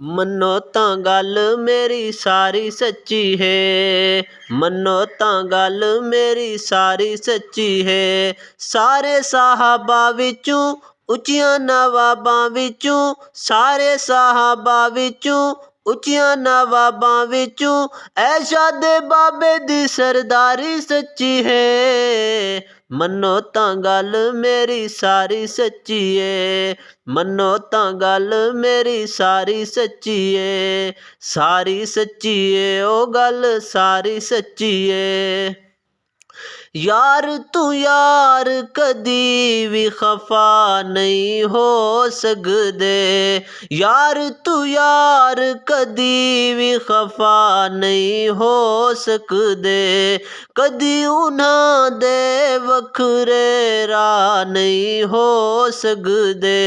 मन्नो तां गल मेरी सारी सच्ची है, मन्नो तां गल मेरी सारी सच्ची है। सारे साहबा विचों उच्चियां नवाबां विचों, सारे साहबा विचों उच्चियां नवाबां विचों ऐशा दे बाबे दी सरदारी सच्ची है। मन्नो तां गल मेरी सारी सच्ची है, मन्नो तां गल मेरी सारी सच्ची है। सारी सच्ची है ओ गल सारी सच्ची है। यार तू यार कदी भी खफा नहीं हो सकदे, यार तू यार कदी भी खफा नहीं हो सकदे। कदी उन्हां दे वखरे राह नहीं हो सकदे,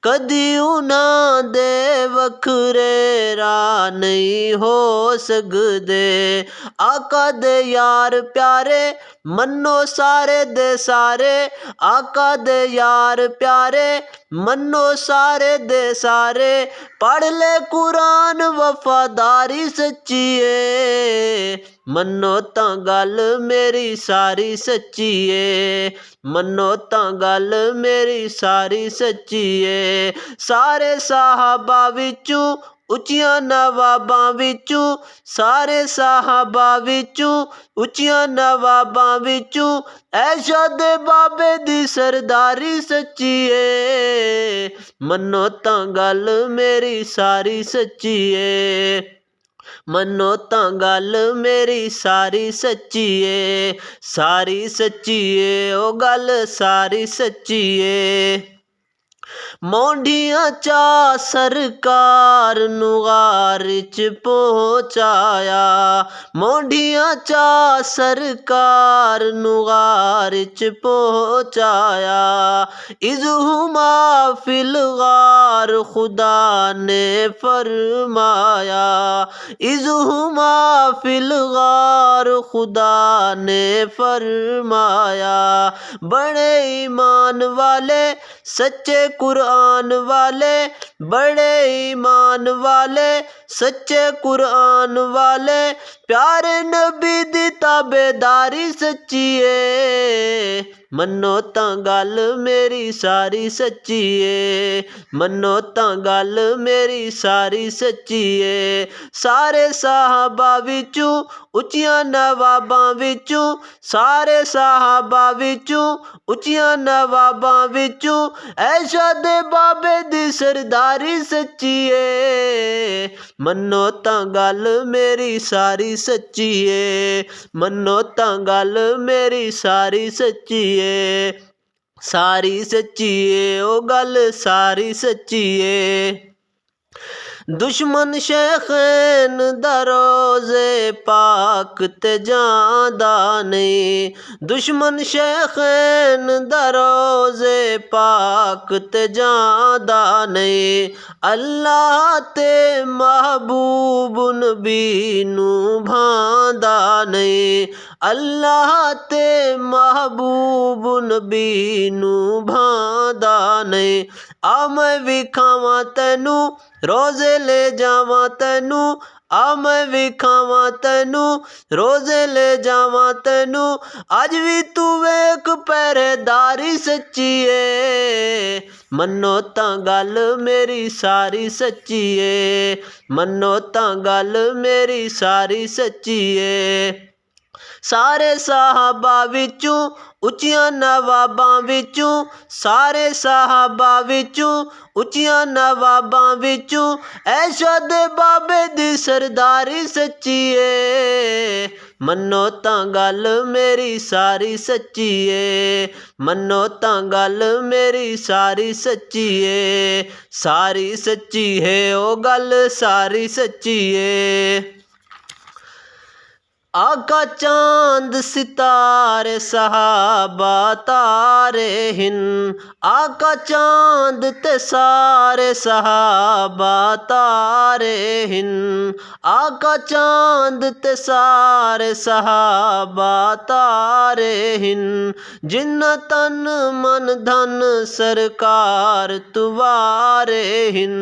कदी उन्हां दे वखरे राह नहीं हो सकदे। आका दे यार प्यारे मन्नो सारे दे सारे, आका दे यार प्यारे मन्नो सारे दे सारे। पढ़ ले कुरान वफादारी सच्ची है, मन्नो तां गल मेरी सारी सच्ची है, मन्नो तां गल मेरी सारी सच्ची है। सारे साहबा विचों उच्चियां नवाबां विचों, सारे साहबा विचों उच्चियां नवाबां विचों ऐशा दे बाबे दी सरदारी सच्ची है। मन्नो तां गल मेरी सारी सच्ची है, मन्नो तां गल मेरी सारी सच्ची है। सारी सच्ची है ओ गल सारी सच्ची है। मौंढियां चा सरकार नू गार च पहुँचाया, मौंढियां चा सरकार नू गार च पहुँचाया। इज़हुमा फिल गार खुदा ने फरमाया, इज़हुमा फिल गार खुदा ने फरमाया। बड़े ईमान वाले सच्चे कुरान वाले, बड़े ईमान वाले सच्चे कुरान वाले। प्यारे नबी दी ताबेदारी सच्ची है, मन्नो तां गल मेरी सारी सच्ची है, मन्नो तां गल मेरी सारी सच्ची है। सारे साहबा विचों उच्चियां नवाबां विचों, सारे साहबा विचों उच्चियां नवाबां विचों ऐशा दे बाबे दी सरदारी सच्ची है। मन्नो तां गल मेरी सारी सच्ची है, मन्नो तां गल मेरी सारी सच्ची है। सारी सच्ची है ओ गल सारी सच्ची है। दुश्मन शेखैन दा रोज़े पाक ते जांदा नहीं, दुश्मन शेखैन दा रोज़े पाक ते जांदा नहीं। अल्लाह ते महबूब नबी नू भांदा नहीं, अल्लाह ते महबूब नबी नू भांदा नहीं। आ मैं विखावां तैनू रोज़े ले जावां तैनू, आ मैं विखावां तैनू रोज़े ले जावां तैनू। अज भी तू वेख पहरेदारी सच्ची है, मन्नो तां गल मेरी सारी सच्ची है, मन्नो तां गल मेरी सारी सच्ची है। सारे साहबा विचों उच्चियां नवाबां विचों, सारे साहबा विचों उच्चियां नवाबां विचों ऐशा दे बाबे दी सरदारी सच्ची है। मन्नो तां गल मेरी सारी सच्ची है, मन्नो तां गल मेरी सारी सच्ची है। सारी सच्ची है ओ गल सारी सच्ची है। आका चांद सितारे सहाबा तारे हिन, आका चांद ते सारे सहाबा तारे हिन, आका चांद ते सारे सहाबा तारे हिन, जिन्ना तन मन धन सरकार तुवारे हिन,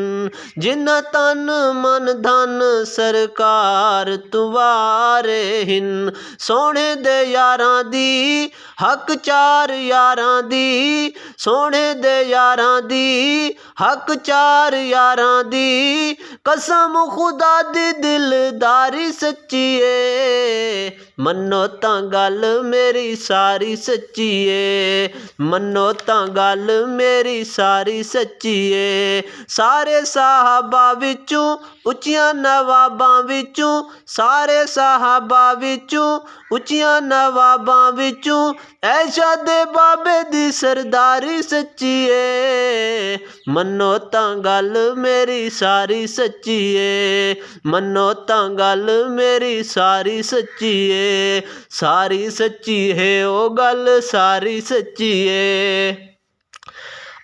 जिन्ना तन मन धन सरकार तुवारे हिन, सोने दे यारां दी हक चार यारां दी, सोने दे यारां दी हक चार यारां दी, कसम खुदा दी दिलदारी सच्ची ए, मन्नो तां गल मेरी सारी सच्ची ए, मन्नो तां गल मेरी सारी सच्ची ए। सारे साहबा विचों उच्चियां नवाबां विचों, सारे साहबा विचों उच्चियां नवाबां विचों, ऐशा दे बाबे दी सरदारी सच्ची ए, मन्नो तां गल मेरी सारी सच्ची ए, मन्नो तां गल मेरी सारी सच्ची ए, सारी सच्ची है ओ गल सारी सच्ची ए।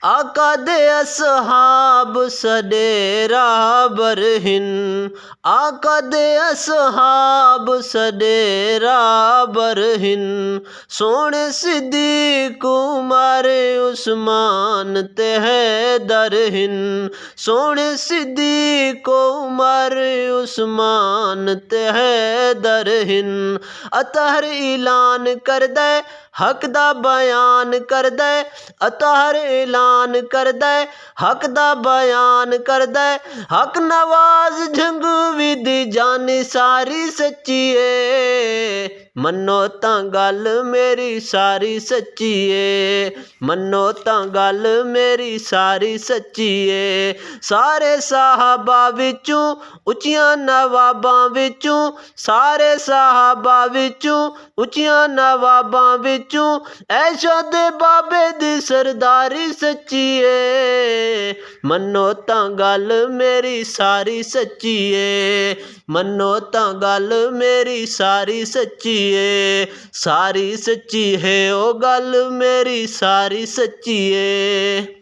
आका दे असहाब सडे राहबर हिन, आका दे असहाब सडे राहबर हिन, सोने सिद्दीक उमर उस्मान ते हैदर हिन, सोने सिद्दीक उमर उस्मान ते हैदर हिन, अतहर ऐलान कर दे हक दा बयान कर दे, अतहर ऐलान कर दे हक दा बयान कर दे, हक नवाज झंगवी दी जानी सारी सच्ची ए, मन्नो तां गल मेरी सारी सच्ची ए, मन्नो तां गल मेरी सारी सच्ची ए। सारे साहबा विचों उच्चियां नवाबां विचों, सारे साहबा विचों उच्चियां नवाबां विचों, ऐशा दे बाबे दी सरदारी सच्ची ए, मन्नो तां गल मेरी सारी सच्ची ए, मन्नो तां गल मेरी सारी सच्ची ए, सारी सच्ची है ओ गल मेरी सारी सच्ची ए।